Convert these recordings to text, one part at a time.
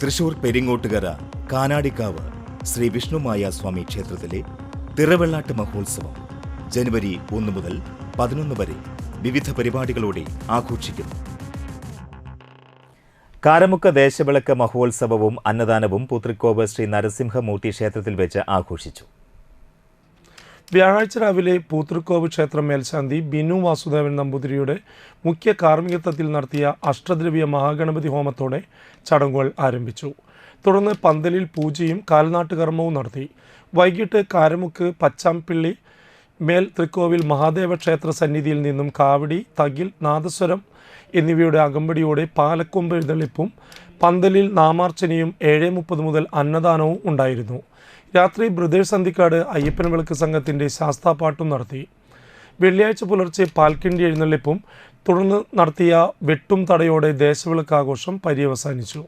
തൃശൂർ പെരിങ്ങോട്ടുകര കാനാടിക്കാവ് ശ്രീ വിഷ്ണുമായ സ്വാമി ക്ഷേത്രത്തിലെ തിറവെള്ളാട്ട് മഹോത്സവം ജനുവരി 1 മുതൽ 11 വരെ വിവിധ പരിപാടികളോടെ ആഘോഷിക്കുന്നു. കാരമുക്ക് ദേശവിളക്ക് മഹോത്സവവും അന്നദാനവും പൂത്രിക്കോവ് ശ്രീ നരസിംഹമൂർത്തി ക്ഷേത്രത്തിൽ വെച്ച് ആഘോഷിച്ചു. വ്യാഴാഴ്ച രാവിലെ പൂത്രിക്കോവ് ക്ഷേത്രം മേൽശാന്തി ബിനു വാസുദേവൻ നമ്പൂതിരിയുടെ മുഖ്യ കാർമ്മികത്വത്തിൽ നടത്തിയ അഷ്ടദ്രവ്യ മഹാഗണപതി ഹോമത്തോടെ ചടങ്ങുകൾ ആരംഭിച്ചു. തുടർന്ന് പന്തലിൽ പൂജയും കാൽനാട്ടുകർമ്മവും നടത്തി. വൈകിട്ട് കാരമുക്ക് പച്ചാംപിള്ളി മേൽ തൃക്കോവിൽ മഹാദേവ ക്ഷേത്ര സന്നിധിയിൽ നിന്നും കാവടി, തകിൽ, നാദസ്വരം എന്നിവയുടെ അകമ്പടിയോടെ പാലക്കൊമ്പ് എഴുന്നള്ളിപ്പും പന്തലിൽ നാമാർച്ചനയും 7:30 മുതൽ അന്നദാനവും ഉണ്ടായിരുന്നു. രാത്രി ബ്രദേഴ്സ് അന്തിക്കാട് അയ്യപ്പൻ വിളക്ക് സംഘത്തിൻ്റെ ശാസ്താപാട്ടും നടത്തി. വെള്ളിയാഴ്ച പുലർച്ചെ പാൽക്കിണ്ടി എഴുന്നള്ളിപ്പും തുടർന്ന് നടത്തിയ വെട്ടും തടയോടെ ദേശവിളക്ക് ആഘോഷം പര്യവസാനിച്ചു.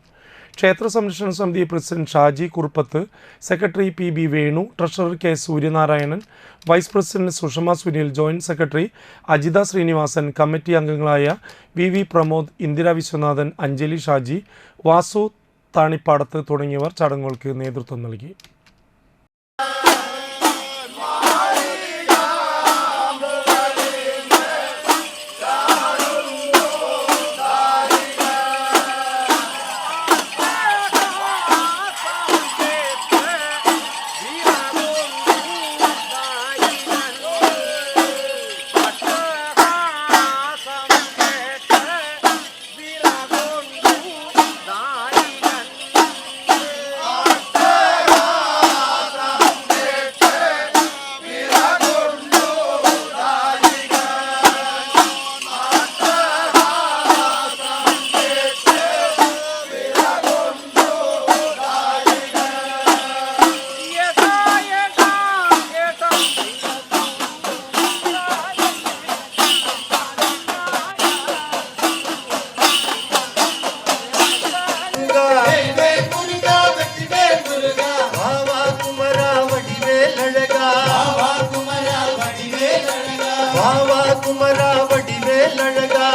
ക്ഷേത്ര സംരക്ഷണ സമിതി president Shaji Kuruppath, secretary PB Venu, treasurer K Suryanarayanan, vice president Sushama Sunil, joint secretary Ajitha Srinivasan, committee അംഗങ്ങളായ VV പ്രമോദ്, ഇന്ദിര വിശ്വനാഥൻ, അഞ്ജലി ഷാജി, വാസു താണിപ്പാടത്ത് തുടങ്ങിയവർ ചടങ്ങുകൾക്ക് നേതൃത്വം നൽകി. कुमरा वडिवे लड़गा